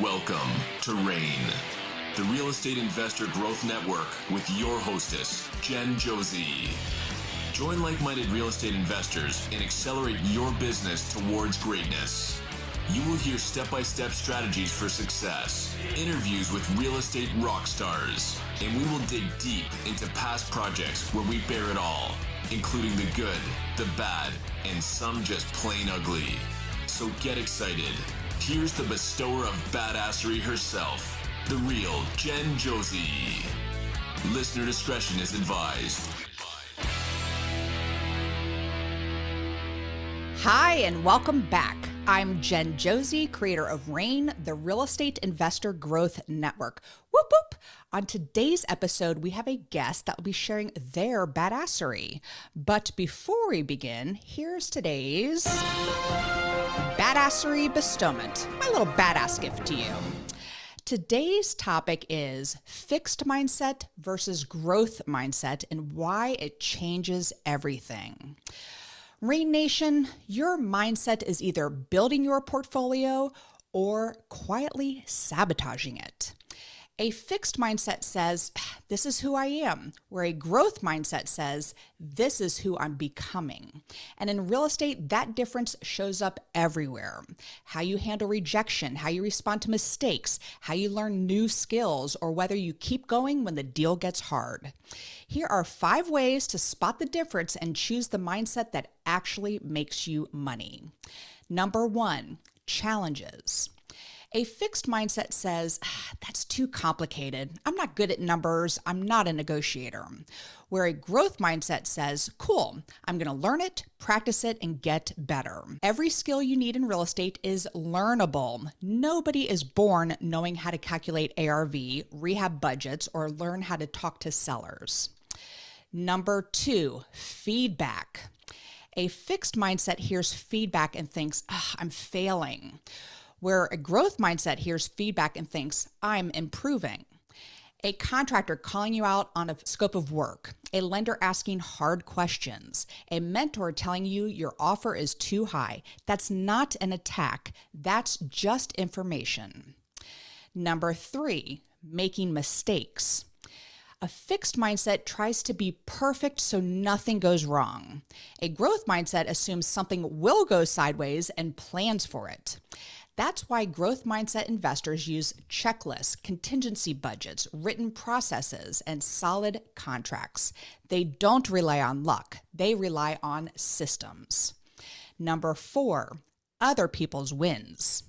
Welcome to RAIN, the Real Estate Investor Growth Network with your hostess, Jen Josie. Join like-minded real estate investors and accelerate your business towards greatness. You will hear step-by-step strategies for success, interviews with real estate rock stars, and we will dig deep into past projects where we bear it all, including the good, the bad, and some just plain ugly. So get excited. Here's the bestower of badassery herself, the real Jen Josie. Listener discretion is advised. Hi, and welcome back. I'm Jen Josie, creator of RAIN, the Real Estate Investor Growth Network. Whoop, whoop. On today's episode, we have a guest that will be sharing their badassery. But before we begin, here's today's badassery bestowment, my little badass gift to you. Today's topic is fixed mindset versus growth mindset and why it changes everything. RAIN Nation, your mindset is either building your portfolio or quietly sabotaging it. A fixed mindset says, this is who I am, where a growth mindset says, this is who I'm becoming. And in real estate, that difference shows up everywhere. How you handle rejection, how you respond to mistakes, how you learn new skills, or whether you keep going when the deal gets hard. Here are 5 ways to spot the difference and choose the mindset that actually makes you money. Number 1, challenges. A fixed mindset says, that's too complicated. I'm not good at numbers. I'm not a negotiator. Where a growth mindset says, cool, I'm going to learn it, practice it, and get better. Every skill you need in real estate is learnable. Nobody is born knowing how to calculate ARV, rehab budgets, or learn how to talk to sellers. Number 2, feedback. A fixed mindset hears feedback and thinks, I'm failing. Where a growth mindset hears feedback and thinks, I'm improving. A contractor calling you out on a scope of work, a lender asking hard questions, a mentor telling you your offer is too high. That's not an attack. That's just information. Number 3, making mistakes. A fixed mindset tries to be perfect so nothing goes wrong. A growth mindset assumes something will go sideways and plans for it. That's why growth mindset investors use checklists, contingency budgets, written processes, and solid contracts. They don't rely on luck. They rely on systems. Number 4, other people's wins.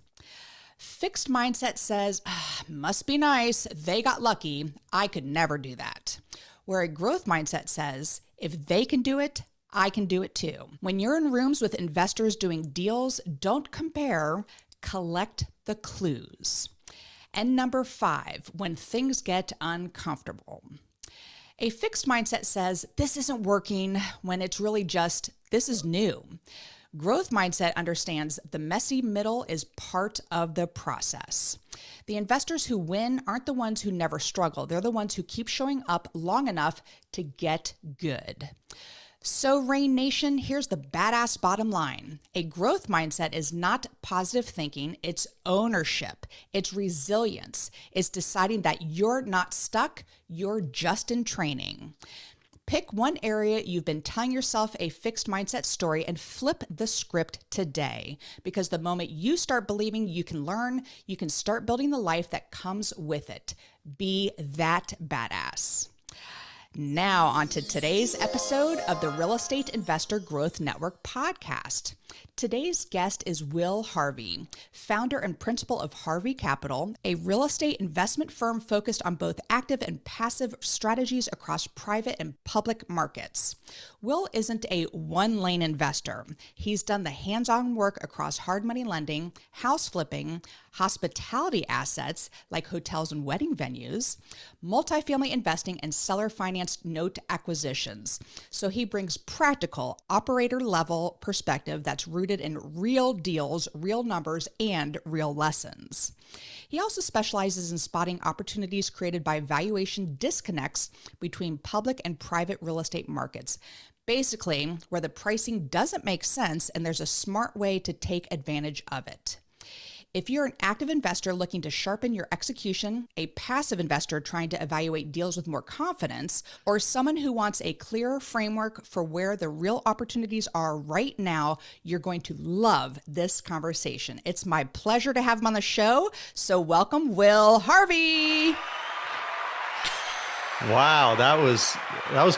Fixed mindset says, must be nice. They got lucky. I could never do that. Where a growth mindset says, if they can do it, I can do it too. When you're in rooms with investors doing deals, don't compare. Collect the clues. And number 5, when things get uncomfortable. A fixed mindset says, this isn't working, when it's really just, this is new. Growth mindset understands the messy middle is part of the process. The investors who win aren't the ones who never struggle. They're the ones who keep showing up long enough to get good. So RAIN Nation, here's the badass bottom line. A growth mindset is not positive thinking, it's ownership, it's resilience, it's deciding that you're not stuck, you're just in training. Pick one area you've been telling yourself a fixed mindset story and flip the script today. Because the moment you start believing you can learn, you can start building the life that comes with it. Be that badass. Now on to today's episode of the Real Estate Investor Growth Network podcast. Today's guest is Will Harvey, founder and principal of Harvey Capital, a real estate investment firm focused on both active and passive strategies across private and public markets. Will isn't a one-lane investor. He's done the hands-on work across hard money lending, house flipping, hospitality assets like hotels and wedding venues, multifamily investing, and seller financed note acquisitions. So he brings practical, operator-level perspective that's rooted in real deals, real numbers, and real lessons. He also specializes in spotting opportunities created by valuation disconnects between public and private real estate markets. Basically, where the pricing doesn't make sense and there's a smart way to take advantage of it. If you're an active investor looking to sharpen your execution, a passive investor trying to evaluate deals with more confidence, or someone who wants a clearer framework for where the real opportunities are right now, you're going to love this conversation. It's my pleasure to have him on the show. So welcome, Will Harvey. Wow, that was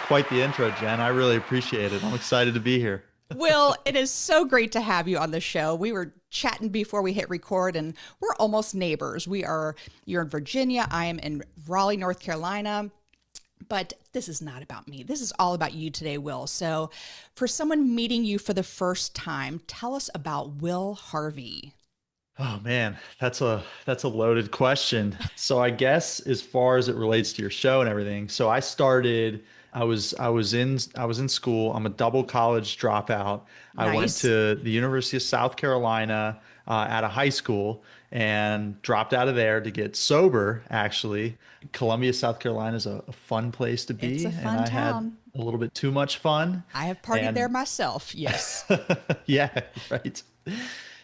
quite the intro, Jen. I really appreciate it. I'm excited to be here. Will, it is so great to have you on the show. We were chatting before we hit record, and we're almost neighbors. You're in Virginia. I am in Raleigh, North Carolina. But this is not about me. This is all about you today, Will. So for someone meeting you for the first time, tell us about Will Harvey. Oh man, that's a loaded question. So I guess as far as it relates to your show and everything, so I was in school. I'm a double college dropout. I went Nice. to the University of South Carolina at a high school and dropped out of there to get sober, actually. Columbia, South Carolina is a fun place to It's be, a and fun I had town. a little bit too much fun. I have partied there And myself. Yes. yeah, right.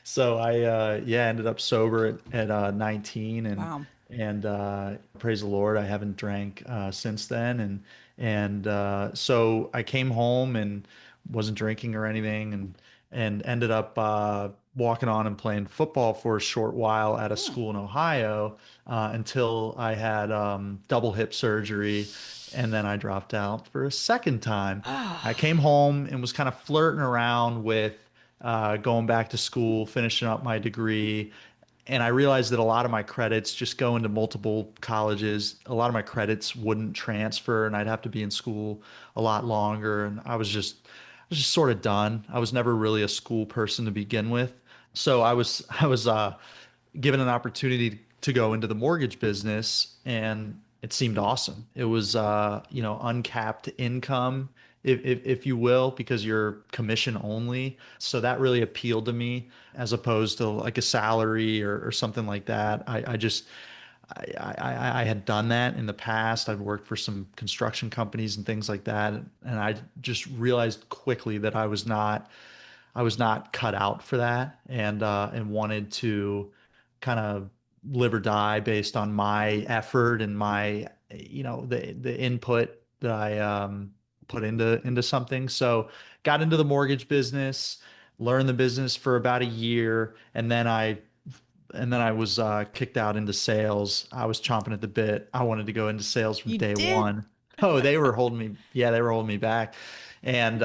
So I yeah, ended up sober at 19, Wow. and praise the Lord, I haven't drank since then, and so I came home and wasn't drinking or anything, and ended up walking on and playing football for a short while at a Hmm. school in Ohio until I had double hip surgery, and then I dropped out for a second time. I Ah, came home and was kind of flirting around with going back to school, finishing up my degree. And I realized that a lot of my credits just go into multiple colleges. A lot of my credits wouldn't transfer, and I'd have to be in school a lot longer. And I was just sort of done. I was never really a school person to begin with. So I was given an opportunity to go into the mortgage business, and it seemed awesome. It was uncapped income, if you will, because you're commission only. So that really appealed to me as opposed to like a salary or something like that. I had done that in the past. I've worked for some construction companies and things like that, and I just realized quickly that I was not cut out for that, and wanted to kind of live or die based on my effort and my the input that I put into something. So got into the mortgage business, learned the business for about a year, and then I was kicked out into sales. I was chomping at the bit. I wanted to go into sales from you day did? one. Oh, they were holding me. Yeah, they were holding me back. And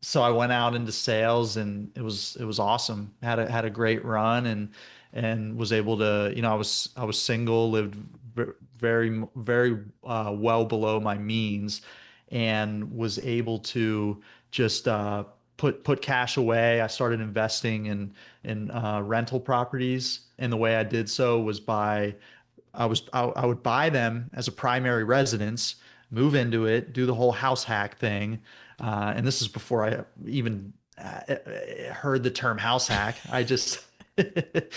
so I went out into sales, and it was awesome. Had a great run, and was able to. I was single, lived very very well below my means, and was able to just put cash away. I started investing in rental properties, and the way I did so was I would buy them as a primary residence, move into it, do the whole house hack thing, and this is before I even heard the term house hack. I just it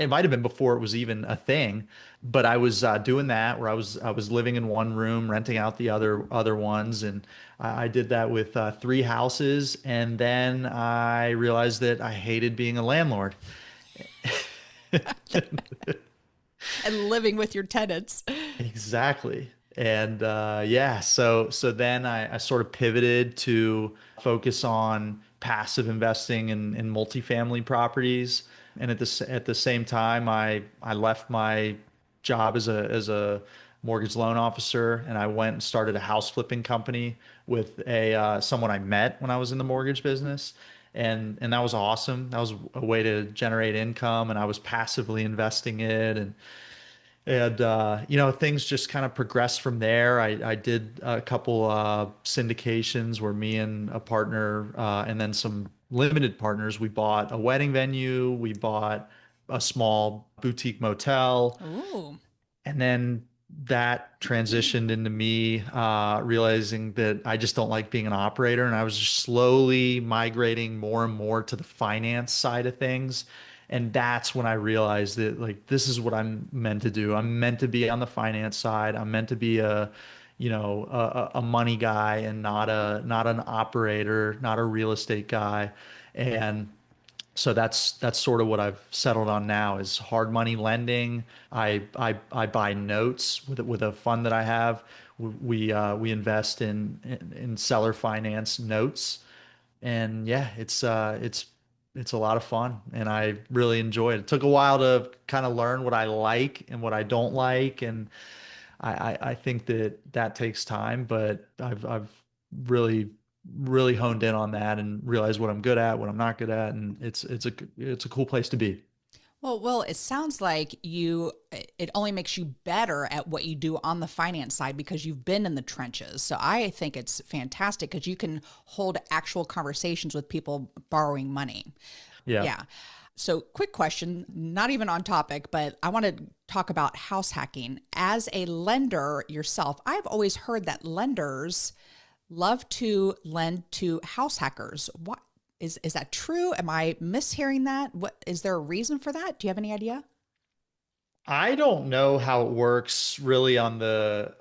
might have been before it was even a thing, but I was doing that where I was living in one room, renting out the other ones, and I did that with three houses, and then I realized that I hated being a landlord. And living with your tenants. Exactly. And yeah, so then I sort of pivoted to focus on passive investing in multifamily properties. And at the same time, I left my job as a mortgage loan officer, and I went and started a house flipping company with a someone I met when I was in the mortgage business. And that was awesome. That was a way to generate income, and I was passively investing it, and things just kind of progressed from there. I did a couple syndications where me and a partner, and then some limited partners, we bought a wedding venue, we bought a small boutique motel, Ooh. and then that transitioned into me realizing that I just don't like being an operator. And I was just slowly migrating more and more to the finance side of things. And that's when I realized that, like, this is what I'm meant to do. I'm meant to be on the finance side. I'm meant to be a money guy, and not an operator, not a real estate guy. And So that's sort of what I've settled on now is hard money lending. I buy notes with a fund that I have. We invest in seller finance notes, and yeah, it's a lot of fun, and I really enjoy it. It took a while to kind of learn what I like and what I don't like, and I think that that takes time, but I've really really honed in on that and realized what I'm good at, what I'm not good at, and it's a cool place to be. Well, Will, it sounds like it only makes you better at what you do on the finance side because you've been in the trenches. So I think it's fantastic because you can hold actual conversations with people borrowing money. Yeah. Yeah. So, quick question, not even on topic, but I want to talk about house hacking. As a lender yourself, I've always heard that lenders love to lend to house hackers. What is that true? Am I mishearing that? What is there a reason for that? Do you have any idea? I don't know how it works really I know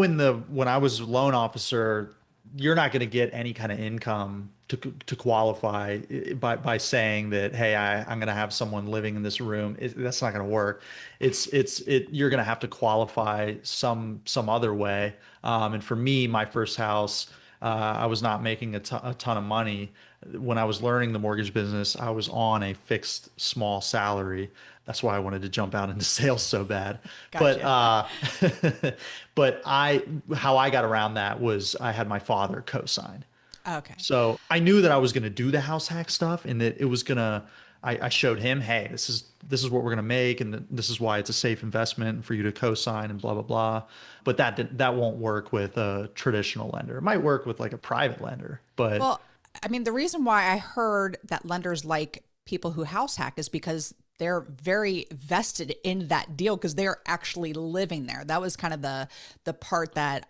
in the when I was a loan officer, you're not going to get any kind of income to qualify by saying that, hey, I'm going to have someone living in this room. That's not going to work. You're going to have to qualify some other way. And for me, my first house, I was not making a ton of money. When I was learning the mortgage business, I was on a fixed small salary. That's why I wanted to jump out into sales so bad. But Gotcha. but how I got around that was I had my father co-sign. Okay. So I knew that I was going to do the house hack stuff and that it was going to, I showed him, hey, this is what we're going to make. And this is why it's a safe investment for you to co-sign and blah, blah, blah. But that won't work with a traditional lender. It might work with like a private lender, but Well, I mean, the reason why I heard that lenders like people who house hack is because they're very vested in that deal because they're actually living there. That was kind of the part that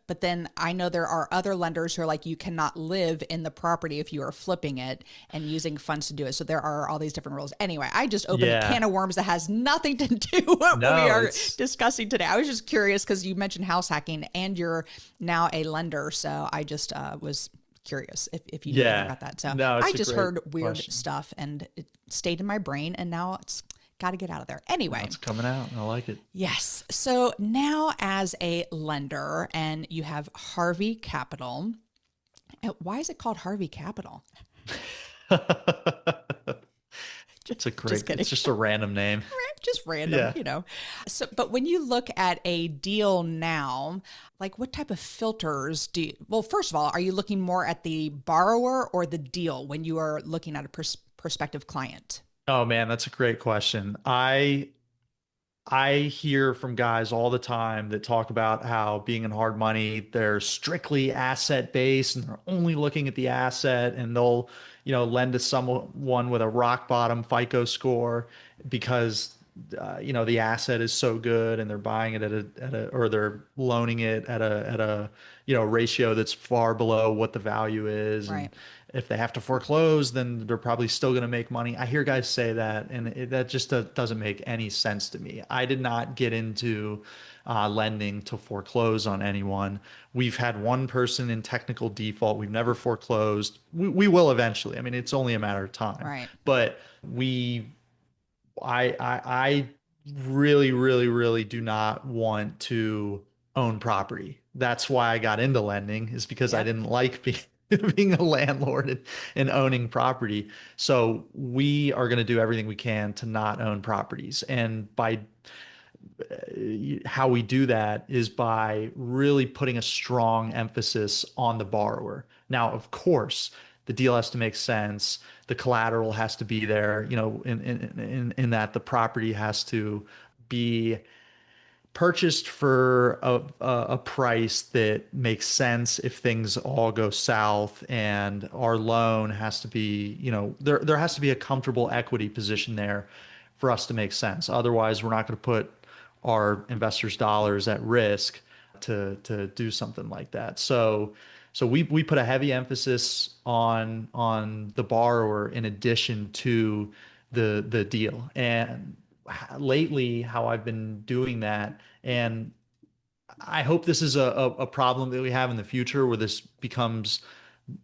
but then I know there are other lenders who are like, you cannot live in the property if you are flipping it and using funds to do it. So there are all these different rules. Anyway, I just opened a yeah, can of worms that has nothing to do with what we no, are it's, discussing today. I was just curious because you mentioned house hacking and you're now a lender. So I just was curious if you knew anything yeah, about that. So no, I it's a just great heard weird question. stuff and it stayed in my brain and now it's got to get out of there. Now Anyway, it's coming out and I like it. yes. So now as a lender and you have Harvey Capital, why is it called Harvey Capital? It's a Just great, kidding. it's just a random name. Just random, Yeah. you know. So, but when you look at a deal now, like what type of filters do you, well, first of all, are you looking more at the borrower or the deal when you are looking at a prospective client? Oh man, that's a great question. I hear from guys all the time that talk about how being in hard money, they're strictly asset based and they're only looking at the asset and they'll, lend to someone with a rock bottom FICO score because, the asset is so good and they're buying it or they're loaning it at a, ratio that's far below what the value is. Right. And if they have to foreclose, then they're probably still going to make money. I hear guys say that, and that just doesn't make any sense to me. I did not get into lending to foreclose on anyone. We've had one person in technical default. We've never foreclosed. We will eventually. I mean, it's only a matter of time. Right. But I really, really, really do not want to own property. That's why I got into lending, is because I Yep. didn't like being being a landlord and owning property. So we are going to do everything we can to not own properties. And by how we do that is by really putting a strong emphasis on the borrower. Now, of course, the deal has to make sense. The collateral has to be there, in that the property has to be purchased for a price that makes sense if things all go south, and our loan has to be, there has to be a comfortable equity position there for us to make sense. Otherwise, we're not going to put our investors' dollars at risk to do something like that. So we put a heavy emphasis on the borrower in addition to the deal. And lately, how I've been doing that, and I hope this is a problem that we have in the future where this becomes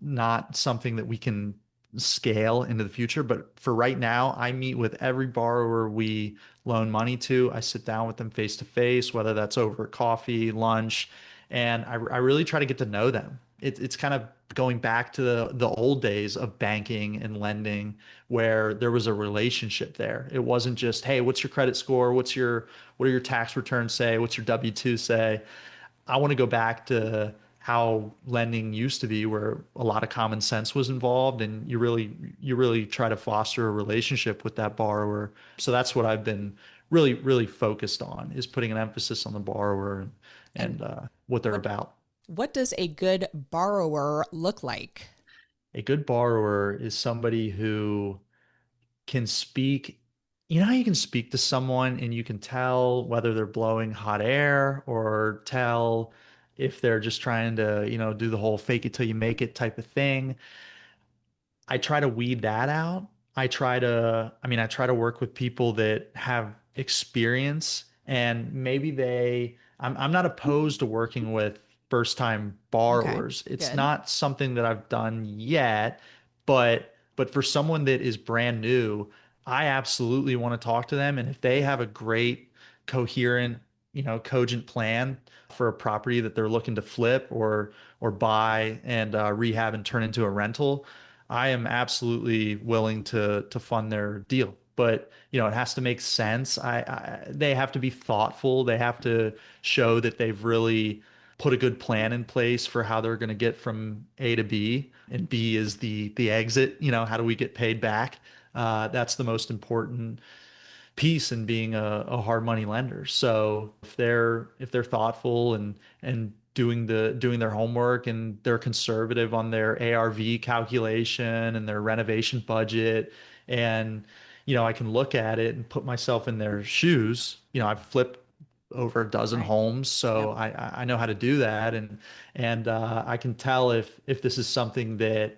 not something that we can scale into the future. But for right now, I meet with every borrower we loan money to. I sit down with them face to face, whether that's over coffee, lunch, and I really try to get to know them. It's kind of going back to the old days of banking and lending where there was a relationship there. It wasn't just, hey, what's your credit score? What are your tax returns say? What's your W-2 say? I want to go back to how lending used to be, where a lot of common sense was involved, and you really try to foster a relationship with that borrower. So that's what I've been really focused on, is putting an emphasis on the borrower and what they're what about. what does a good borrower look like? A good borrower is somebody who can speak. You know how you can speak to someone and you can tell whether they're blowing hot air or tell if they're just trying to, do the whole fake it till you make it type of thing. I try to weed that out. I try to work with people that have experience, and maybe I'm not opposed to working with first time Okay, borrowers. It's good. not something that I've done yet, but for someone that is brand new, I absolutely want to talk to them. And if they have a great, coherent, cogent plan for a property that they're looking to flip or buy and rehab and turn into a rental, I am absolutely willing to fund their deal. But it has to make sense. They have to be thoughtful. They have to show that they've really put a good plan in place for how they're going to get from A to B, and B is the exit. How do we get paid back? That's the most important piece in being a hard money lender. So if they're thoughtful and doing their homework, and they're conservative on their ARV calculation and their renovation budget, and I can look at it and put myself in their shoes. I've flipped over a dozen Right. homes, so Yep. I know how to do that, and I can tell if this is something that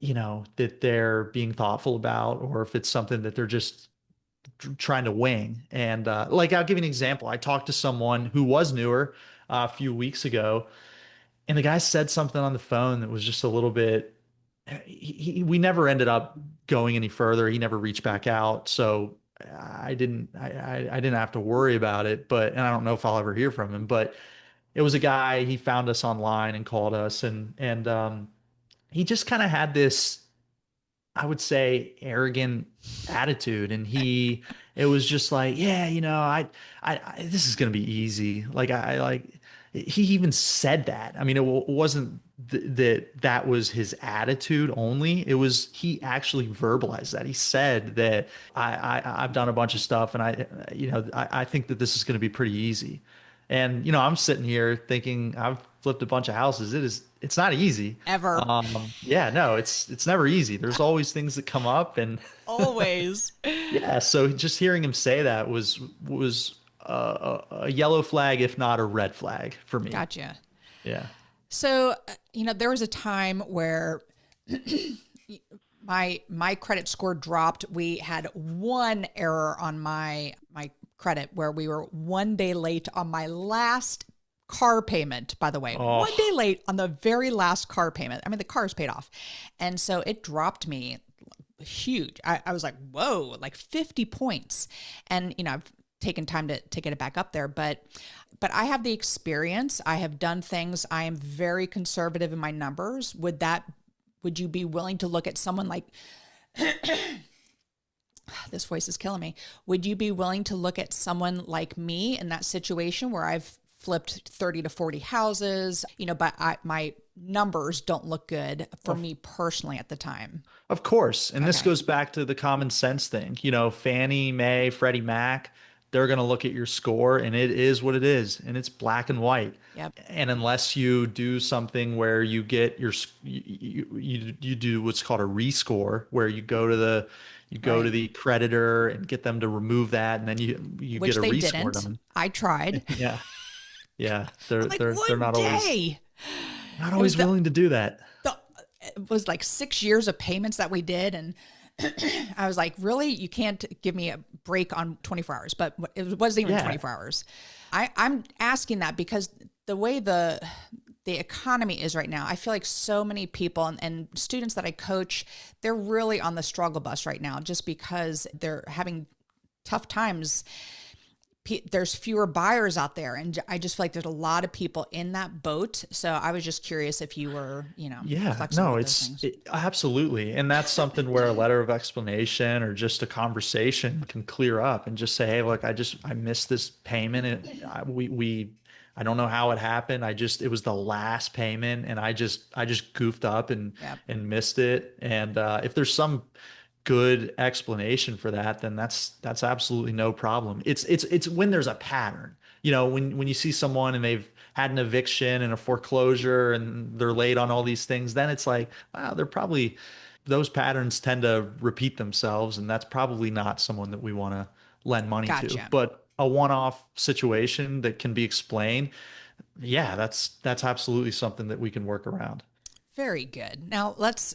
that they're being thoughtful about, or if it's something that they're just trying to wing. And like, I'll give you an example. I talked to someone who was newer a few weeks ago, and the guy said something on the phone that was just a little bit. We never ended up going any further. He never reached back out, so I didn't have to worry about it. But and I don't know if I'll ever hear from him. But it was a guy. He found us online and called us, and he just kind of had this, I would say, arrogant attitude. And it was just like, yeah, this is going to be easy. Like, he even said that. I mean, it wasn't that was his attitude only. It was, he actually verbalized that. He said that I've done a bunch of stuff, and I think that this is going to be pretty easy. And, I'm sitting here thinking I've flipped a bunch of houses. It's not easy. Ever. Yeah, no, it's never easy. There's always things that come up, and Always. yeah. So just hearing him say that was a yellow flag, if not a red flag for me. Gotcha. Yeah. So, there was a time where my credit score dropped. We had one error on my credit where we were 1 day late on my last car payment, by the way. Oh, 1 day late on the very last car payment. I mean, the car's paid off. And so it dropped me huge. I was like, whoa, like 50 points. And, I've taken time to get it back up there, but I have the experience. I have done things. I am very conservative in my numbers. Would you be willing to look at someone like, this voice is killing me. Would you be willing to look at someone like me in that situation where I've flipped 30 to 40 houses, but my numbers don't look good for me personally at the time? of course. And this Okay. goes back to the common sense thing. Fannie Mae, Freddie Mac, they're going to look at your score, and it is what it is, and it's black and white. Yep. And unless you do something where you get you do what's called a rescore, where you go to Right. the creditor and get them to remove that, and then you Which get a they rescore didn't. done. I tried. Yeah. Yeah. I'm like, They're one not always day. not It was always willing to do that. the it was like 6 years of payments that we did, and I was like, really? You can't give me a break on 24 hours, but it wasn't even Yeah. 24 hours. I'm asking that because the way the the economy is right now. I feel like so many people and students that I coach, they're really on the struggle bus right now just because they're having tough times. There's fewer buyers out there. And I just feel like there's a lot of people in that boat. So I was just curious if you were, Yeah, flexible no, with those things. absolutely. And that's something where a letter of explanation or just a conversation can clear up and just say, hey, look, I missed this payment. And I don't know how it happened. It was the last payment and I just goofed up Yep. and missed it. And if there's some good explanation for that, then that's absolutely no problem. It's when there's a pattern. When you see someone and they've had an eviction and a foreclosure and they're late on all these things, then it's like, wow, those patterns tend to repeat themselves, and that's probably not someone that we want to lend money to. Gotcha. But a one-off situation that can be explained, yeah, that's absolutely something that we can work around. Very good. Now let's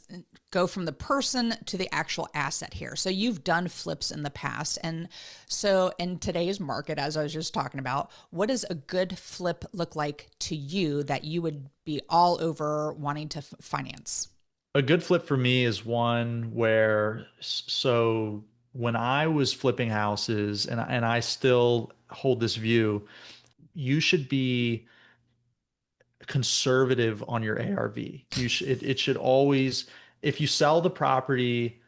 go from the person to the actual asset here. So you've done flips in the past. And so in today's market, as I was just talking about, what does a good flip look like to you that you would be all over wanting to finance? A good flip for me is one where, so when I was flipping houses, and I still hold this view, you should be conservative on your ARV. It should always, if you sell the property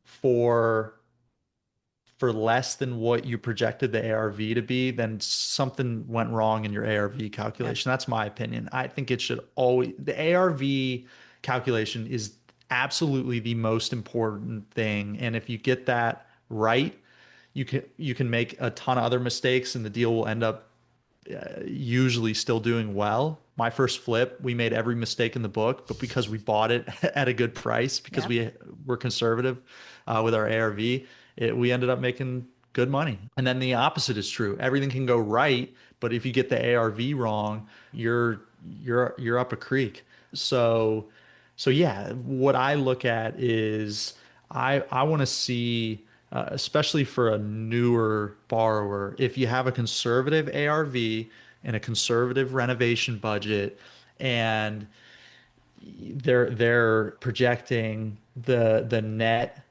for less than what you projected the ARV to be, then something went wrong in your ARV Yep. calculation. That's my opinion. I think it should always, the ARV calculation is absolutely the most important thing. And if you get that right, you can make a ton of other mistakes and the deal will end up usually still doing well. My first flip, we made every mistake in the book, but because we bought it at a good price, because Yep. we were conservative with our ARV, we ended up making good money. And then the opposite is true. Everything can go right, but if you get the ARV wrong, you're up a creek. So yeah, what I look at is I want to see, especially for a newer borrower, if you have a conservative ARV and a conservative renovation budget, and they're projecting the net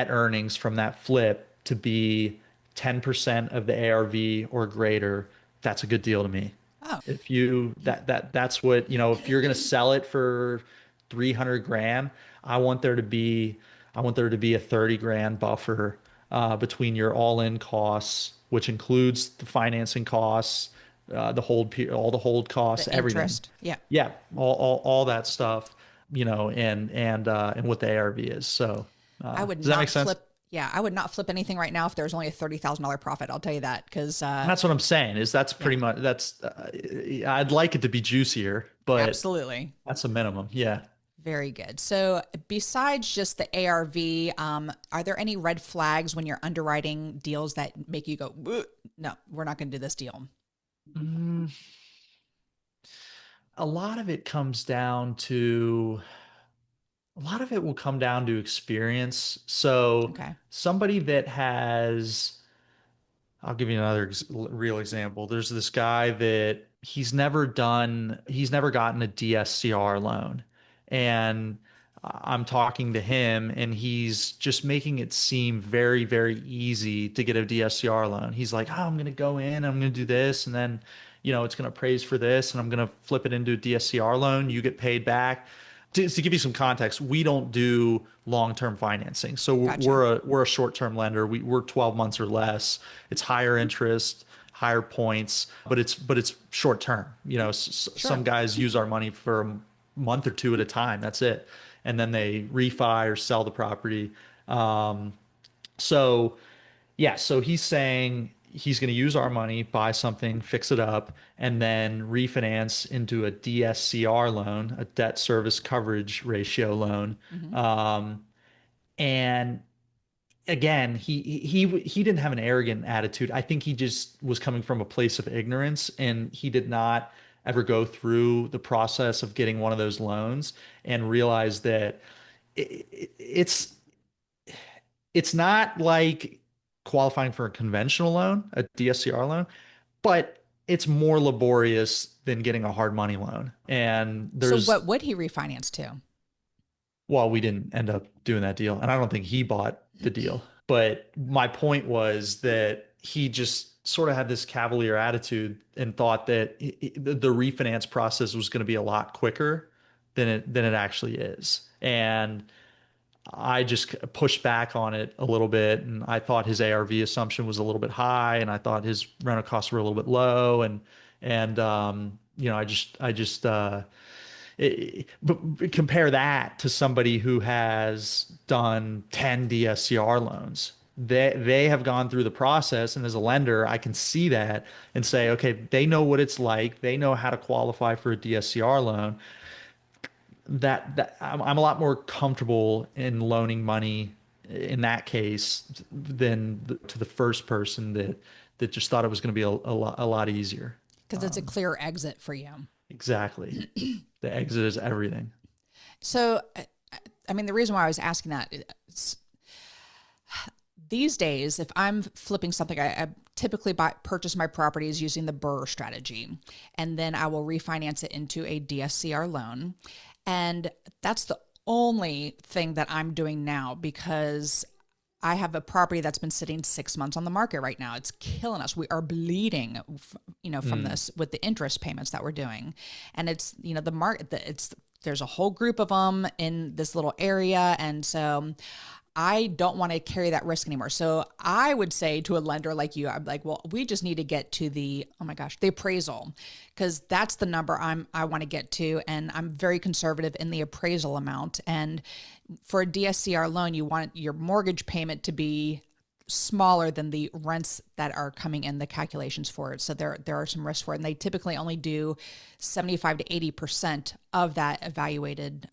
earnings from that flip to be 10% of the ARV or greater, that's a good deal to me. Oh, If you that's what, if you're going to sell it for 300 grand, I want there to be a 30 grand buffer between your all-in costs, which includes the financing costs, all the hold costs, the everything. interest. Yeah. Yeah, all that stuff, and what the ARV is. So, I would does that make not sense? flip. Yeah, I would not flip anything right now if there's only a $30,000 profit. I'll tell you that because, And that's what I'm saying is that's yeah, pretty much I'd like it to be juicier, but absolutely. that's a minimum. Yeah. Very good. So, besides just the ARV, are there any red flags when you're underwriting deals that make you go, "Ugh, no, we're not going to do this deal"? Mm, a lot of it comes down to a lot of it will come down to experience. So Okay. somebody that has I'll give you another real example. There's this guy that he's never gotten a DSCR loan. And I'm talking to him and he's just making it seem very, very easy to get a DSCR loan. He's like, oh, I'm going to go in, I'm going to do this. And then, it's going to appraise for this and I'm going to flip it into a DSCR loan. You get paid back. To give you some context, we don't do long-term financing. So Gotcha. we're a short-term lender. We're 12 months or less. It's higher interest, higher points, but it's short-term. Some Sure. guys use our money for a month or two at a time. That's it, and then they refi or sell the property. So yeah, so he's saying he's going to use our money, buy something, fix it up, and then refinance into a DSCR loan, a debt service coverage ratio loan. Hmm. And again, he didn't have an arrogant attitude. I think he just was coming from a place of ignorance, and he did not ever go through the process of getting one of those loans and realize that it's not like qualifying for a conventional loan, a DSCR loan, but it's more laborious than getting a hard money loan. And So there's, what would he refinance to? well, we didn't end up doing that deal. And I don't think he bought the deal. But my point was that he just sort of had this cavalier attitude and thought that the refinance process was going to be a lot quicker than it actually is. And I just pushed back on it a little bit, and I thought his ARV assumption was a little bit high, and I thought his rental costs were a little bit low, and but compare that to somebody who has done 10 DSCR loans. They have gone through the process, and as a lender, I can see that and say, okay, they know what it's like. They know how to qualify for a DSCR loan. That I'm a lot more comfortable in loaning money in that case than to the first person that just thought it was going to be a lot easier. Because it's a clear exit for you. Exactly. The exit is everything. So, I mean, the reason why I was asking that is these days, if I'm flipping something, I typically purchase my properties using the BRRRR strategy, and then I will refinance it into a DSCR loan. And that's the only thing that I'm doing now because I have a property that's been sitting 6 months on the market right now. It's killing us. We are bleeding, from this with the interest payments that we're doing. And it's, the market, there's a whole group of them in this little area. And so I don't want to carry that risk anymore. So I would say to a lender like you, I'm like, well, we just need to get to the appraisal, because that's the number I want to get to. And I'm very conservative in the appraisal amount. And for a DSCR loan, you want your mortgage payment to be smaller than the rents that are coming in the calculations for it. So there are some risks for it. And they typically only do 75 to 80% of that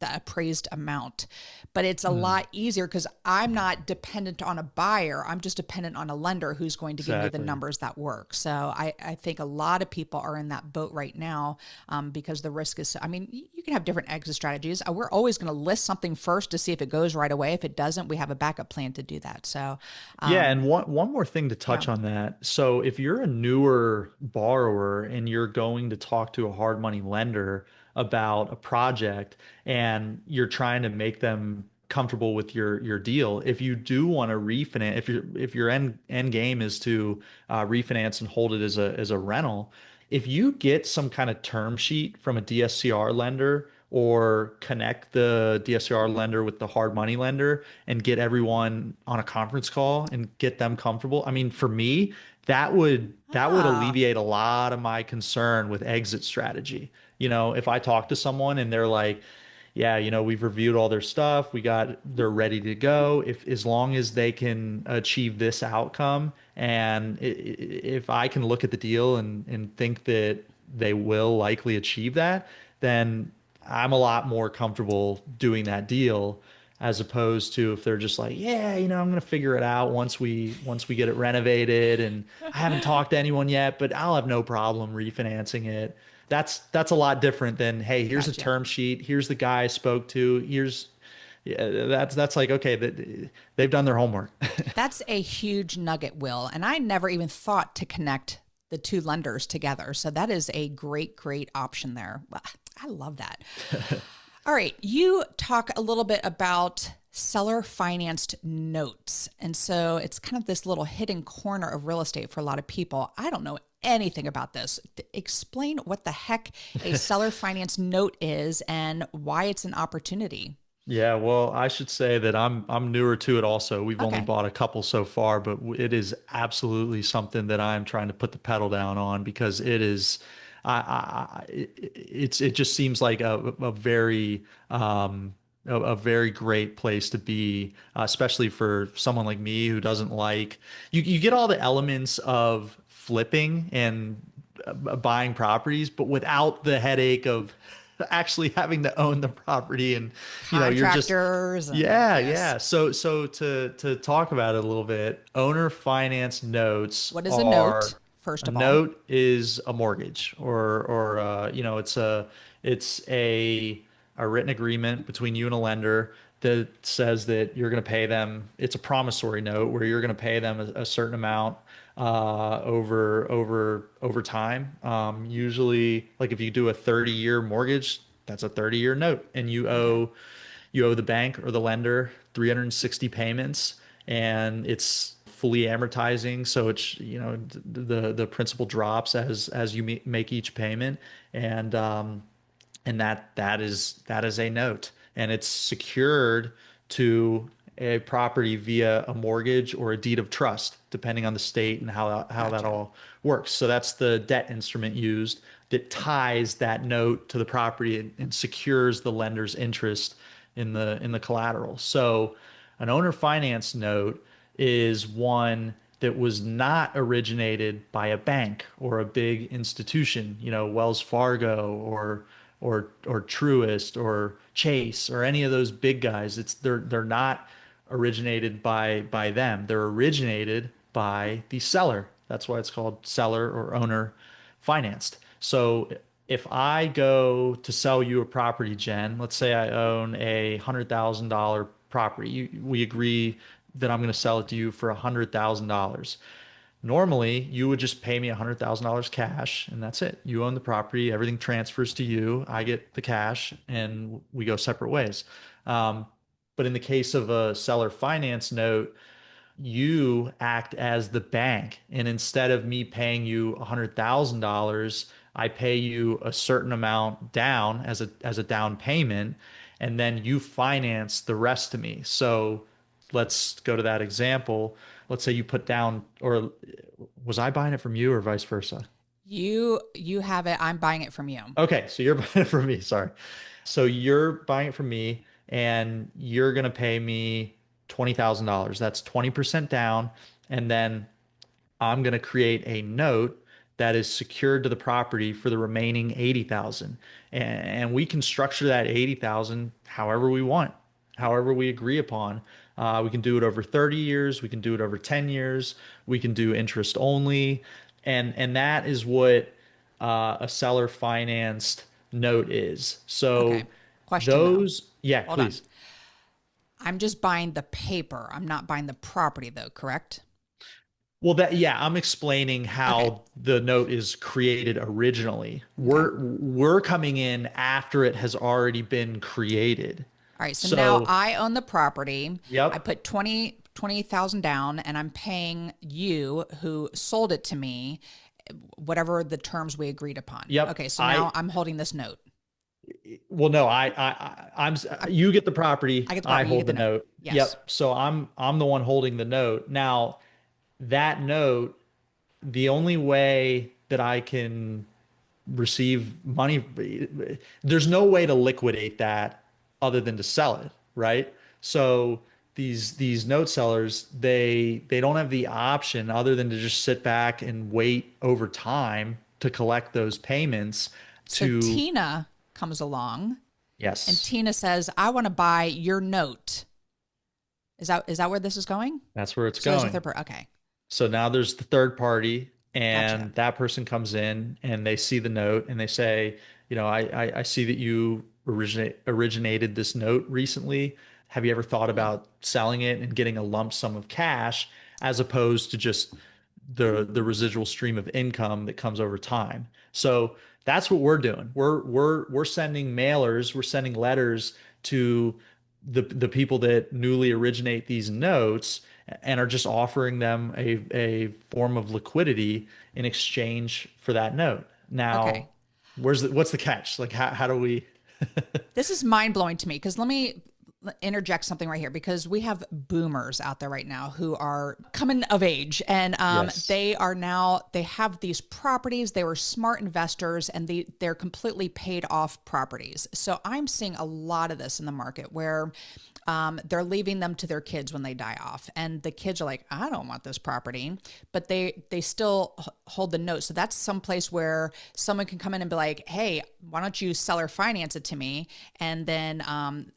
appraised amount. But it's a lot easier because I'm not dependent on a buyer. I'm just dependent on a lender who's going to give me the numbers that work. So I think a lot of people are in that boat right now because the risk is, you can have different exit strategies. We're always going to list something first to see if it goes right away. If it doesn't, we have a backup plan to do that. So and one more thing to touch on that. So if you're a newer borrower and you're going to talk to a hard money lender about a project and you're trying to make them comfortable with your deal, if you do want to refinance, if your end game is to refinance and hold it as a rental, if you get some kind of term sheet from a DSCR lender or connect the DSCR lender with the hard money lender and get everyone on a conference call and get them comfortable. I mean, for me, that would alleviate a lot of my concern with exit strategy. If I talk to someone and they're like, yeah, we've reviewed all their stuff, they're ready to go. If as long as they can achieve this outcome, and if I can look at the deal and think that they will likely achieve that, then I'm a lot more comfortable doing that deal, as opposed to if they're just like, yeah, I'm going to figure it out once we get it renovated, and I haven't talked to anyone yet, but I'll have no problem refinancing it. That's a lot different than, hey, here's a term sheet, here's the guy I spoke to, that's like, okay, they've done their homework. That's a huge nugget, Will. And I never even thought to connect the two lenders together. So that is a great option there. I love that. All right. You talk a little bit about seller financed notes. And so it's kind of this little hidden corner of real estate for a lot of people. I don't know anything about this. Explain what the heck a seller financed note is and why it's an opportunity. Yeah, well, I should say that I'm newer to it also. We've only bought a couple so far, but it is absolutely something that I'm trying to put the pedal down on, because it is, it just seems like a very great place to be, especially for someone like me who doesn't like, you get all the elements of flipping and buying properties, but without the headache of actually having to own the property, and you're just yeah. So to talk about it a little bit, owner finance notes. What is a note? First of all, note is a mortgage, or it's a written agreement between you and a lender that says that you're going to pay them. It's a promissory note where you're going to pay them a certain amount over time. Usually, like if you do a 30-year mortgage, that's a 30-year note, and Okay. you owe the bank or the lender 360 payments, and it's fully amortizing. So it's, the principal drops as you make each payment, and that is a note, and it's secured to a property via a mortgage or a deed of trust, depending on the state and how that Gotcha. all works. So that's the debt instrument used that ties that note to the property, and secures the lender's interest in the collateral. So an owner finance note is one that was not originated by a bank or a big institution, Wells Fargo or Truist or Chase or any of those big guys. They're not originated by them. They're originated by the seller. That's why it's called seller or owner financed. So if I go to sell you a property, Jen, let's say I own $100,000 property. We agree that I'm going to sell it to you for $100,000. Normally, you would just pay me $100,000 cash, and that's it. You own the property, everything transfers to you. I get the cash, and we go separate ways. Um, but in the case of a seller finance note, you act as the bank. And instead of me paying you $100,000, I pay you a certain amount down as a down payment, and then you finance the rest to me. So let's go to that example. Let's say you put down, or was I buying it from you or vice versa? You have it. I'm buying it from you. Okay, so you're buying it from me. Sorry. So you're buying it from me, and you're gonna pay me $20,000. That's 20% down, and then I'm going to create a note that is secured to the property for the remaining 80,000. And we can structure that 80,000 however we want, however we agree upon. We can do it over 30 years, we can do it over 10 years, we can do interest only. And that is what a seller financed note is. Okay. So Question though. yeah, Hold on. please. I'm just buying the paper. I'm not buying the property though, correct? Well, yeah, I'm explaining Okay. how the note is created originally. Okay. We're coming in after it has already been created. All right. So now So, I own the property. I yep, put 20,000 down and I'm paying you who sold it to me, whatever the terms we agreed upon. yep. Okay. So now I'm holding this note. Well, no, you get the property, I get the I property. You get hold the the note. note. Yes. Yep. So I'm the one holding the note. Now, that note, the only way that I can receive money, there's no way to liquidate that other than to sell it, right? So these note sellers, they don't have the option other than to just sit back and wait over time to collect those payments So to Tina comes along and yes, Tina says, I want to buy your note. Is that where this is going? that's where it's So there's a going. third part. Okay. So now there's the third party, Gotcha. and that person comes in and they see the note and they say, I see that you originated this note recently. Have you ever thought Hmm. about selling it and getting a lump sum of cash as opposed to just the residual stream of income that comes over time? So that's what we're doing. We're sending mailers, we're sending letters to the people that newly originate these notes, and are just offering them a form of liquidity in exchange for that note. Now, Okay. what's the catch? Like how do we This is mind blowing to me because let me interject something right here because we have boomers out there right now who are coming of age and Yes. they have these properties. They were smart investors and they're completely paid off properties. So I'm seeing a lot of this in the market where they're leaving them to their kids when they die off, and the kids are like, "I don't want this property," but they still hold the note. So that's some place where someone can come in and be like, "Hey, why don't you seller finance it to me?" And then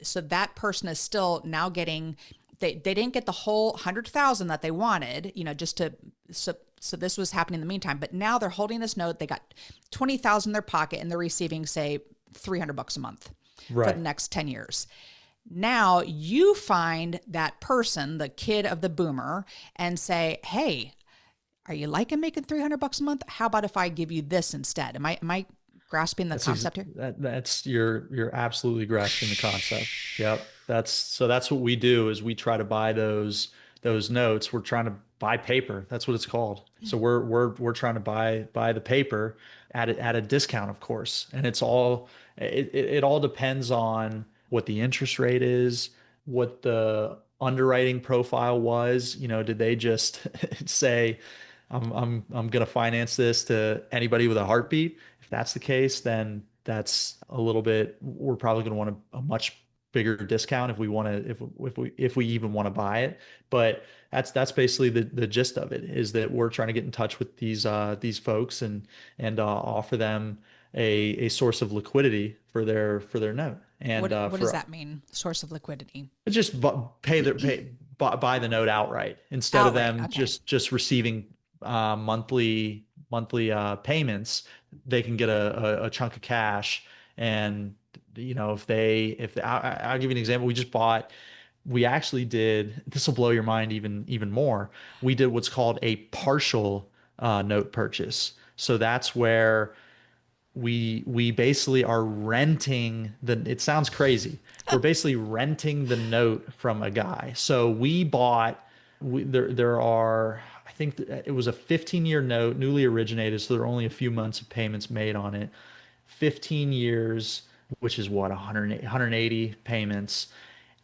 so that person is still now getting. They didn't get the whole 100,000 that they wanted, just to so this was happening in the meantime. But now they're holding this note. They got 20,000 in their pocket, and they're receiving say $300 a month for the Right. next 10 years. Now you find that person, the kid of the boomer, and say, "Hey, are you liking making $300 a month? How about if I give you this instead? Am I grasping the concept here? That's you're absolutely grasping the concept. Yep. That's what we do is we try to buy those notes. We're trying to buy paper. That's what it's called. So we're trying to buy the paper at a discount, of course. And it all depends on what the interest rate is, what the underwriting profile was. Did they just say, I'm going to finance this to anybody with a heartbeat? If that's the case, then that's a little bit, we're probably going to want a much bigger discount if we want to, if we even want to buy it. But that's basically the gist of it, is that we're trying to get in touch with these folks and offer them a source of liquidity for their note. And What does that mean? Source of liquidity? just buy the note outright instead of Outright. them Okay. just receiving monthly payments. They can get a chunk of cash. And if I'll give you an example. We actually did, this will blow your mind even more. We did what's called a partial note purchase. So that's where we basically are renting it sounds crazy. We're basically renting the note from a guy. So there are, I think it was a 15-year note, newly originated, so there are only a few months of payments made on it. 15 years, which is what, 180 payments.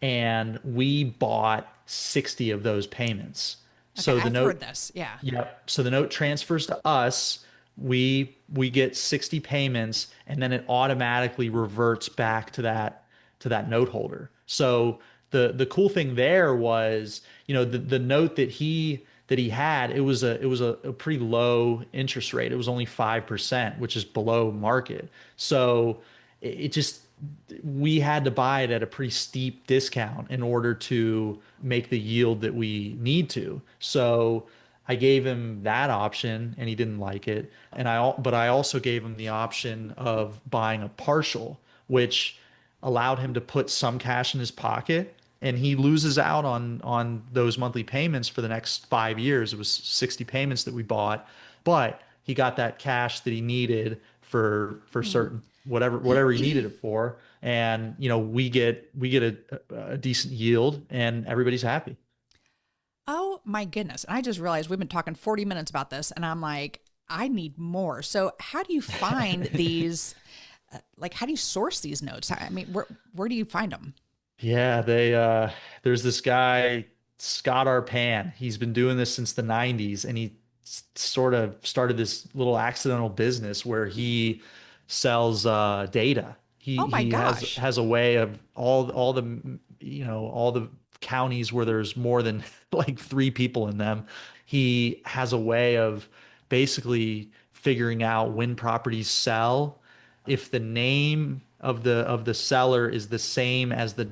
And we bought 60 of those payments. Okay. So the I've note heard this. Yeah. Yep. So the note transfers to us. We get 60 payments, and then it automatically reverts back to that note holder. So the cool thing there was, the note that he had, it was a pretty low interest rate. It was only 5%, which is below market. So it just, we had to buy it at a pretty steep discount in order to make the yield that we need to. So I gave him that option and he didn't like it. But I also gave him the option of buying a partial, which allowed him to put some cash in his pocket, and he loses out on those monthly payments for the next 5 years. It was 60 payments that we bought, but he got that cash that he needed for certain whatever he needed it for. And we get a decent yield and everybody's happy. Oh my goodness. And I just realized we've been talking 40 minutes about this and I'm like, I need more. So how do you find these, how do you source these notes? I mean, where do you find them? Yeah, there's this guy, Scott Arpan. He's been doing this since the 90s, and he sort of started this little accidental business where he sells data. He Oh my he has gosh. has a way of all the counties where there's more than like three people in them. He has a way of basically figuring out when properties sell, if the name of the seller is the same as the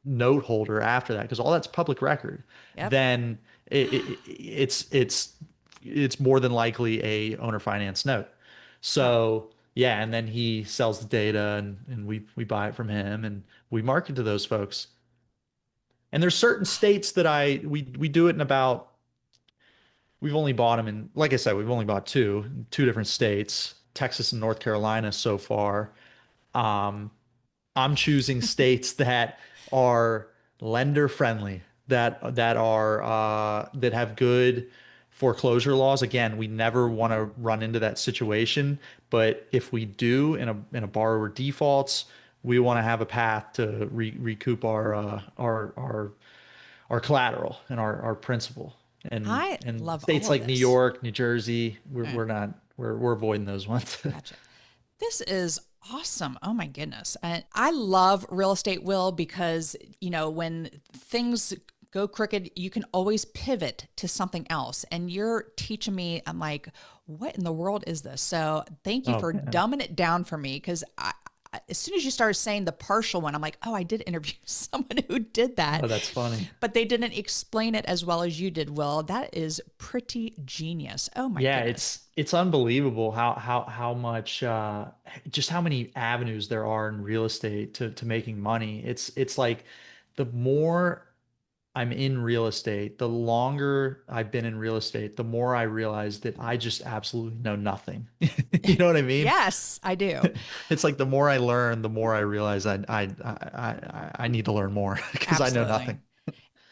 note holder after that, because all that's public record, Yep. then it's more than likely a owner finance note. Huh. So yeah, and then he sells the data, and we buy it from him and we market to those folks. And there's certain states that we do it in about, we've only bought them in, like I said, we've only bought two different states, Texas and North Carolina so far. Um, I'm choosing states that are lender friendly, that have good foreclosure laws. Again, we never want to run into that situation, but if we do, in a borrower defaults, we want to have a path to recoup our collateral and our principal. And I and love states all of like New this. York, New Jersey, Mm, we're avoiding those ones. gotcha. This is awesome. Oh my goodness. And I love real estate, Will, because, when things go crooked, you can always pivot to something else. And you're teaching me, I'm like, what in the world is this? So thank you Oh for man. dumbing it down for me. Cause as soon as you started saying the partial one, I'm like, oh, I did interview someone who did that, Oh, that's funny. but they didn't explain it as well as you did, Will. That is pretty genius. Oh my Yeah, goodness. it's unbelievable how much just how many avenues there are in real estate to making money. It's like the more I'm in real estate, the longer I've been in real estate, the more I realize that I just absolutely know nothing. You know what I mean? Yes, I do. It's like the more I learn, the more I realize I need to learn more because I know Absolutely.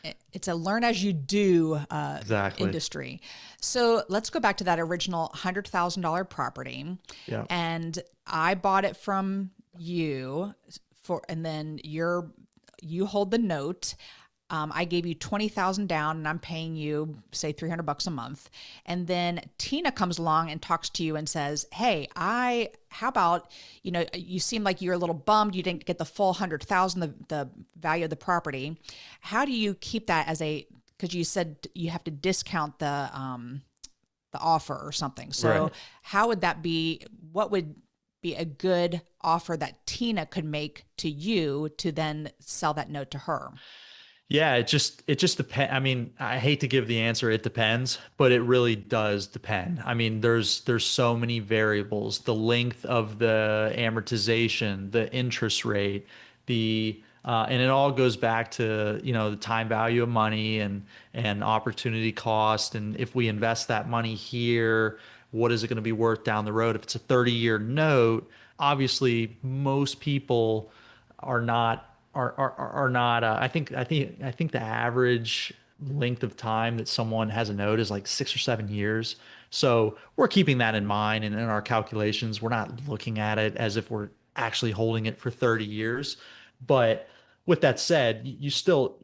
nothing. It's a learn as you do Exactly. industry. So let's go back to that original $100,000 property. Yeah. And I bought it from you and then you hold the note. I gave you 20,000 down and I'm paying you say $300 a month. And then Tina comes along and talks to you and says, "Hey, how about, you seem like you're a little bummed you didn't get the full 100,000, the value of the property. How do you keep that because you said you have to discount the offer or something. So Right. how would that be? What would be a good offer that Tina could make to you to then sell that note to her?" Yeah, it just depends. I mean, I hate to give the answer, it depends, but it really does depend. I mean, there's so many variables, the length of the amortization, the interest rate, and it all goes back to, the time value of money and opportunity cost. And if we invest that money here, what is it going to be worth down the road? If it's a 30-year note, obviously most people are not are not I think the average length of time that someone has a note is like 6 or 7 years. So we're keeping that in mind, and in our calculations we're not looking at it as if we're actually holding it for 30 years. But with that said, you still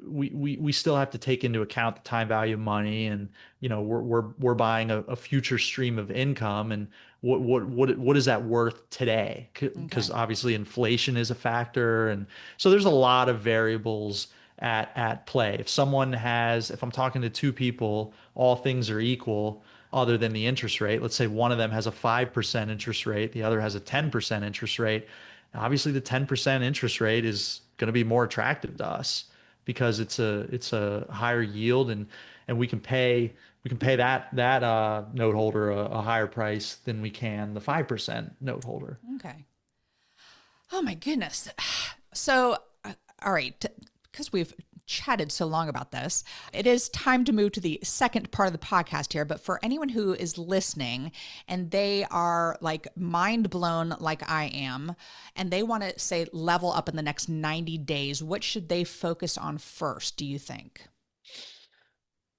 we still have to take into account the time value of money, and we're buying a future stream of income, and what is that worth today? Okay. Because obviously inflation is a factor, and so there's a lot of variables at play. If I'm talking to two people, all things are equal other than the interest rate. Let's say one of them has a 5% interest rate, the other has a 10% interest rate. Obviously, the 10% interest rate is going to be more attractive to us because it's a higher yield, and we can pay that note holder a higher price than we can the 5% note holder. Okay. Oh my goodness. So, all right, because we've chatted so long about this, it is time to move to the second part of the podcast here. But for anyone who is listening and they are like mind blown, like I am, and they want to say level up in the next 90 days, what should they focus on first, do you think?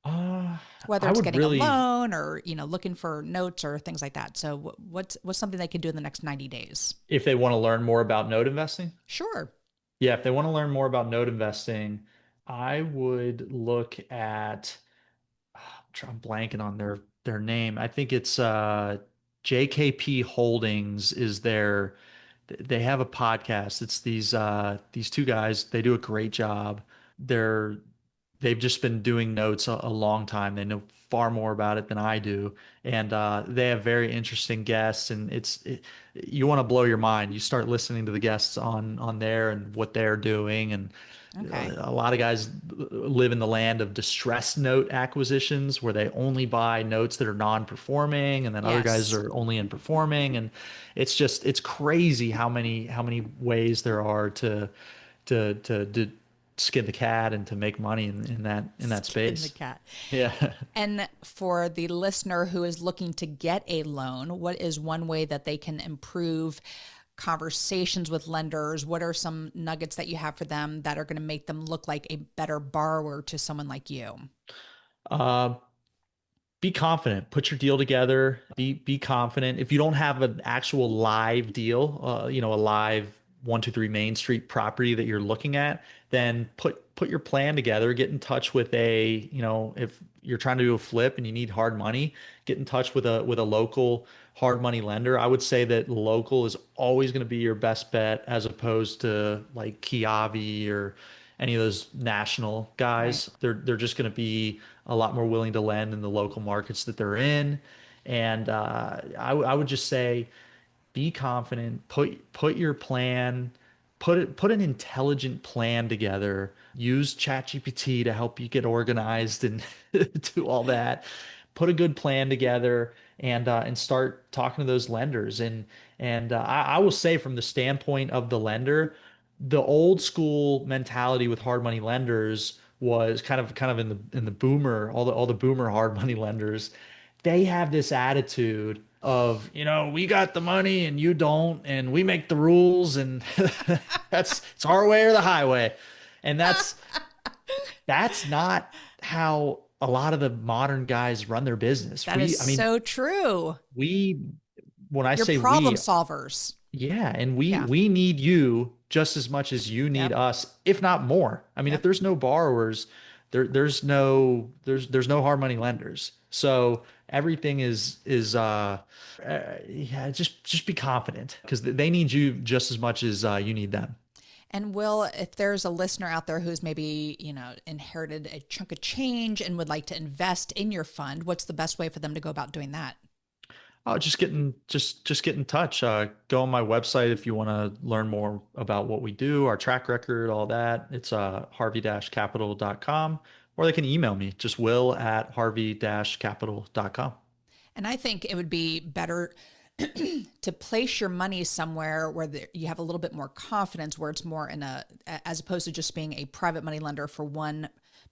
Uh, Whether I it's would getting a really, loan or, looking for notes or things like that. So what's something they can do in the next 90 days? if they want to learn more about note investing, Sure. yeah, if they want to learn more about note investing, I would look at, I'm blanking on their name. I think it's JKP Holdings is they have a podcast. It's these two guys. They do a great job. They're they've just been doing notes a long time. They know far more about it than I do, and they have very interesting guests. And you want to blow your mind. You start listening to the guests on there and what they're doing, and Okay. a lot of guys live in the land of distressed note acquisitions where they only buy notes that are non-performing, and then other guys Yes. are only in performing. And it's crazy how many ways there are to skin the cat and to make money in that Skin the space. cat. Yeah. And for the listener who is looking to get a loan, what is one way that they can improve conversations with lenders? What are some nuggets that you have for them that are going to make them look like a better borrower to someone like you? Uh, be confident. Put your deal together. Be confident. If you don't have an actual live deal, a live 123 Main Street property that you're looking at, then put your plan together. Get in touch with if you're trying to do a flip and you need hard money, get in touch with a local hard money lender. I would say that local is always going to be your best bet as opposed to like Kiavi or any of those national Right. guys. They're just going to be a lot more willing to lend in the local markets that they're in. And I would just say be confident, put your plan, put an intelligent plan together. Use ChatGPT to help you get organized and do all that. Put a good plan together and start talking to those lenders. And I will say from the standpoint of the lender, the old school mentality with hard money lenders was kind of in the boomer, all the boomer hard money lenders, they have this attitude of, we got the money and you don't, and we make the rules, and it's our way or the highway. And that's not how a lot of the modern guys run their business. That is so true. We when I You're say problem we, solvers. yeah, and we Yeah. we need you just as much as you need Yep. us, if not more. I mean, if Yep. there's no borrowers, there's no hard money lenders. So everything yeah, just be confident because they need you just as much as you need them. And Will, if there's a listener out there who's maybe, inherited a chunk of change and would like to invest in your fund, what's the best way for them to go about doing that? Oh, just get in touch. Go on my website if you want to learn more about what we do, our track record, all that. It's harvey-capital.com, or they can email me, just will@harvey-capital.com. And I think it would be better to place your money somewhere where you have a little bit more confidence, where it's more as opposed to just being a private money lender for one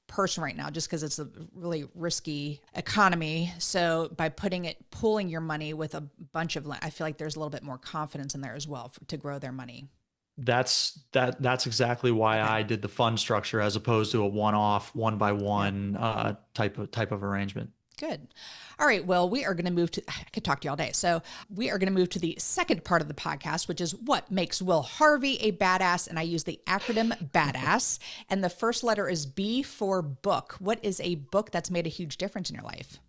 person right now, just because it's a really risky economy. So by pooling your money with a bunch of, I feel like there's a little bit more confidence in there as well to grow their money. That's exactly why Okay. I did the fund structure as opposed to a one-off, one by one type of arrangement. Good. All right. Well, we are going to move to, I could talk to you all day. So we are going to move to the second part of the podcast, which is what makes Will Harvey a badass. And I use the acronym BADASS. And the first letter is B for book. What is a book that's made a huge difference in your life?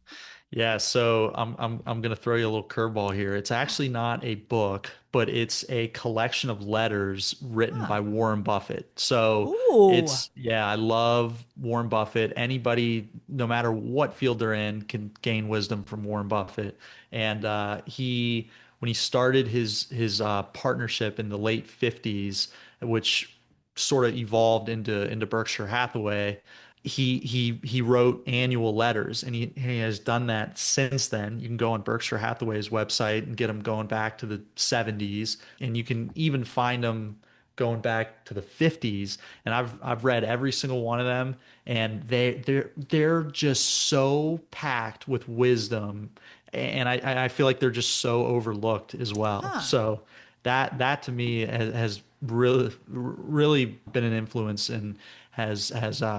Yeah, so I'm gonna throw you a little curveball here. It's actually not a book, but it's a collection of letters written Huh. by Warren Buffett. So Ooh. yeah, I love Warren Buffett. Anybody, no matter what field they're in, can gain wisdom from Warren Buffett. And when he started his partnership in the late 50s, which sort of evolved into Berkshire Hathaway, he wrote annual letters, and he has done that since then. You can go on Berkshire Hathaway's website and get them going back to the 70s, and you can even find them going back to the 50s. And I've read every single one of them, and they're just so packed with wisdom, and I feel like they're just so overlooked as well. Huh. So that to me has really been an influence, and has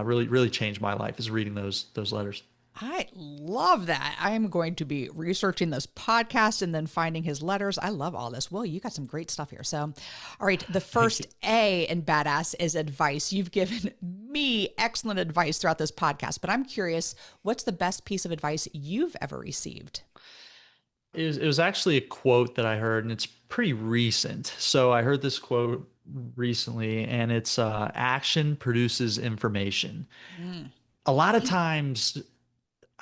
really changed my life, is reading those letters. I love that. I am going to be researching this podcast and then finding his letters. I love all this. Will, you got some great stuff here. So, all right, the Thank you. first A in badass is advice. You've given me excellent advice throughout this podcast, but I'm curious, what's the best piece of advice you've ever received? It was actually a quote that I heard, and it's pretty recent. So I heard this quote recently, and it's action produces information. Mm. A lot of times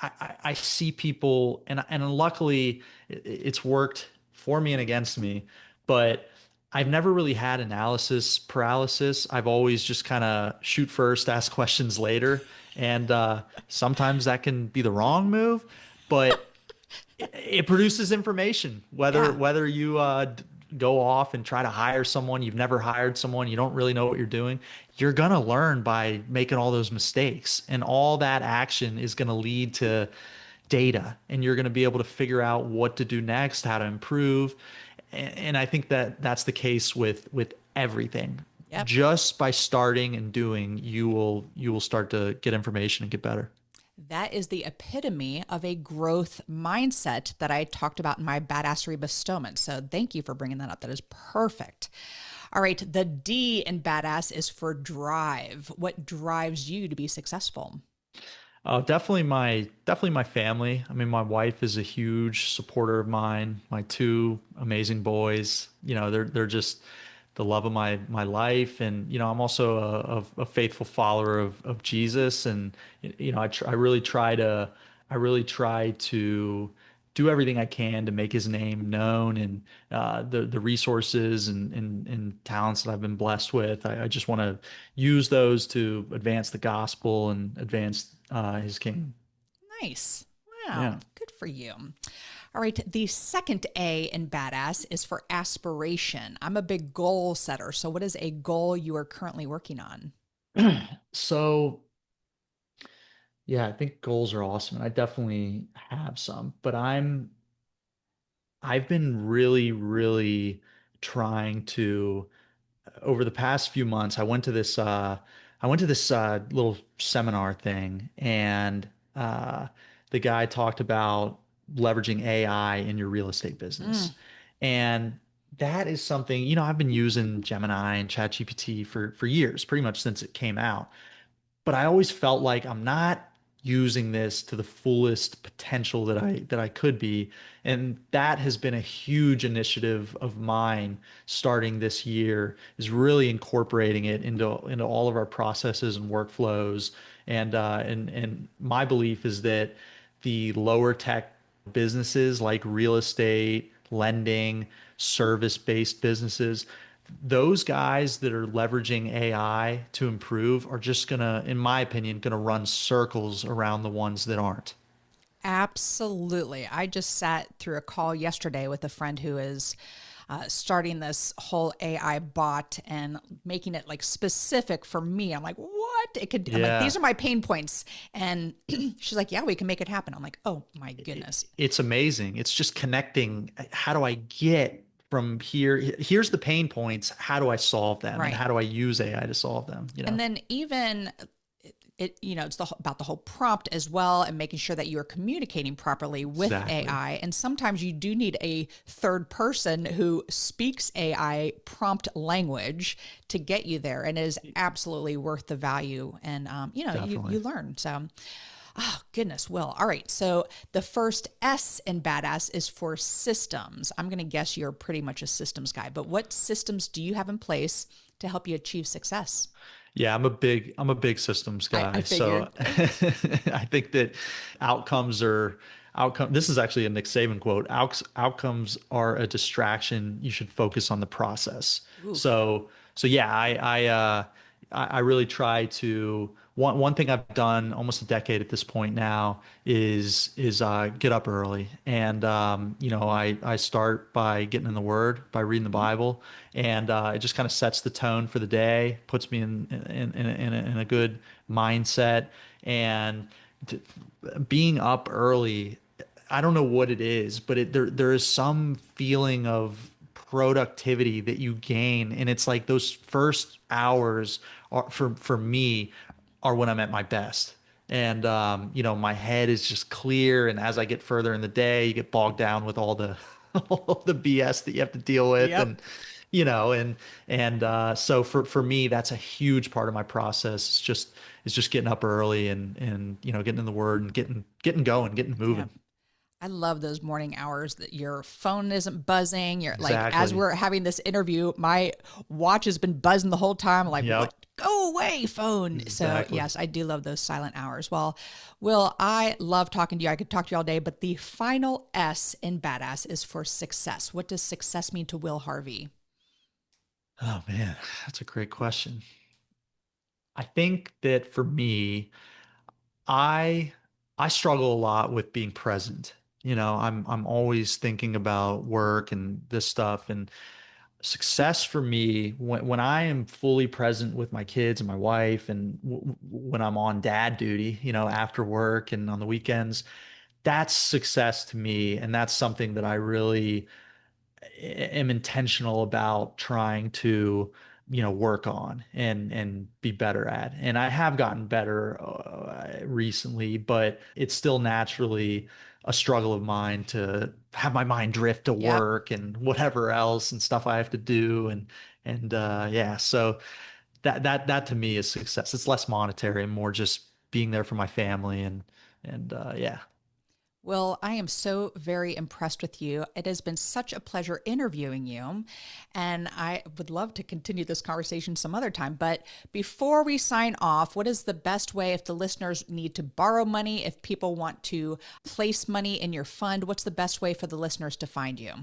I see people, and luckily it's worked for me and against me, but I've never really had analysis paralysis. I've always just kind of shoot first, ask questions later. And sometimes that can be the wrong move, but it produces information. Whether Yeah. whether you go off and try to hire someone, you've never hired someone, you don't really know what you're doing, you're gonna learn by making all those mistakes, and all that action is gonna lead to data, and you're gonna be able to figure out what to do next, how to improve. And I think that that's the case with everything. Yep. Just by starting and doing, you will start to get information and get better. That is the epitome of a growth mindset that I talked about in my badassery bestowment. So thank you for bringing that up. That is perfect. All right. The D in badass is for drive. What drives you to be successful? Definitely my family. I mean, my wife is a huge supporter of mine. My two amazing boys, they're just the love of my life. And I'm also a faithful follower of Jesus. And I really try to do everything I can to make his name known, and the resources and talents that I've been blessed with. I just want to use those to advance the gospel and advance his kingdom. Nice. Wow, good for you. All right, the second A in badass is for aspiration. I'm a big goal setter. So, what is a goal you are currently working on? So, yeah, I think goals are awesome, and I definitely have some, but I've been really, really trying to over the past few months, I went to this little seminar thing, and the guy talked about leveraging AI in your real estate business. Mm, And that is something, I've been using Gemini and ChatGPT for years, pretty much since it came out, but I always felt like I'm not using this to the fullest potential that I could be. And that has been a huge initiative of mine starting this year, is really incorporating it into all of our processes and workflows. And my belief is that the lower tech businesses like real estate, lending, service-based businesses, those guys that are leveraging AI to improve are just gonna, in my opinion, gonna run circles around the ones that aren't. absolutely. I just sat through a call yesterday with a friend who is starting this whole AI bot and making it like specific for me. I'm like, what? I'm like, Yeah. these are my pain points. And she's like, yeah, we can make it happen. I'm like, oh my It- goodness. it's amazing. It's just connecting. How do I get from here? Here's the pain points. How do I solve them? And Right. how do I use AI to solve them? And then even it's about the whole prompt as well, and making sure that you are communicating properly with Exactly. AI. And sometimes you do need a third person who speaks AI prompt language to get you there, and it is absolutely worth the value. And you Definitely. learn. So, oh goodness, Will. All right. So the first S in badass is for systems. I'm going to guess you're pretty much a systems guy, but what systems do you have in place to help you achieve success? Yeah, I'm a big systems I guy. So figured. I think that outcomes are outcome. This is actually a Nick Saban quote. Outcomes are a distraction. You should focus on the process. Oof. So yeah, I really try to one thing I've done almost a decade at this point now is get up early, and I start by getting in the Word, by reading the Mhm. Bible, and it just kind of sets the tone for the day, puts me in a good mindset, and t- being up early, I don't know what it is, but there is some feeling of productivity that you gain, and it's like those first hours are for me are when I'm at my best. And my head is just clear, and as I get further in the day, you get bogged down with all the all the BS that you have to deal with, Yep. and so for me, that's a huge part of my process. It's just getting up early and getting in the Word and getting going, getting Yeah. moving. I love those morning hours that your phone isn't buzzing. You're like, as Exactly. we're having this interview, my watch has been buzzing the whole time. Like, Yep. what? Go away, phone. So, Exactly. yes, I do love those silent hours. Well, Will, I love talking to you. I could talk to you all day, but the final S in badass is for success. What does success mean to Will Harvey? Oh man, that's a great question. I think that for me, I I struggle a lot with being present. I'm always thinking about work and this stuff, and success for me when I am fully present with my kids and my wife, and when I'm on dad duty, after work and on the weekends, that's success to me, and that's something that I really am intentional about trying to work on and be better at. And I have gotten better recently, but it's still naturally a struggle of mine to have my mind drift to Yep. work and whatever else and stuff I have to do. And yeah, so that to me is success. It's less monetary and more just being there for my family, and yeah. Well, I am so very impressed with you. It has been such a pleasure interviewing you, and I would love to continue this conversation some other time. But before we sign off, what is the best way if the listeners need to borrow money, if people want to place money in your fund, what's the best way for the listeners to find you?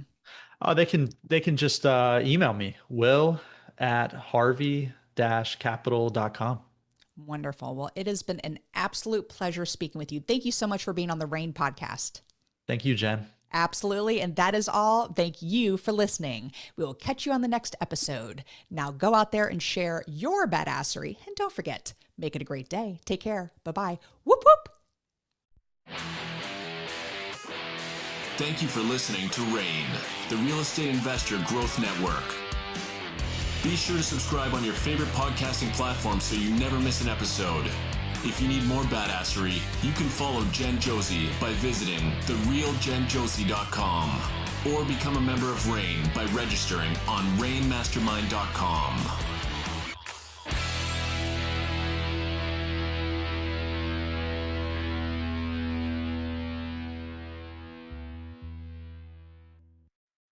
Oh, they can just email me, will at harvey-capital.com. Wonderful. Well, it has been an absolute pleasure speaking with you. Thank you so much for being on the Rain podcast. Thank you, Jen. Absolutely. And that is all. Thank you for listening. We will catch you on the next episode. Now go out there and share your badassery. And don't forget, make it a great day. Take care. Bye-bye. Whoop, whoop. Thank you for listening to RAIN, the Real Estate Investor Growth Network. Be sure to subscribe on your favorite podcasting platform so you never miss an episode. If you need more badassery, you can follow Jen Josie by visiting therealjenjosie.com or become a member of RAIN by registering on rainmastermind.com.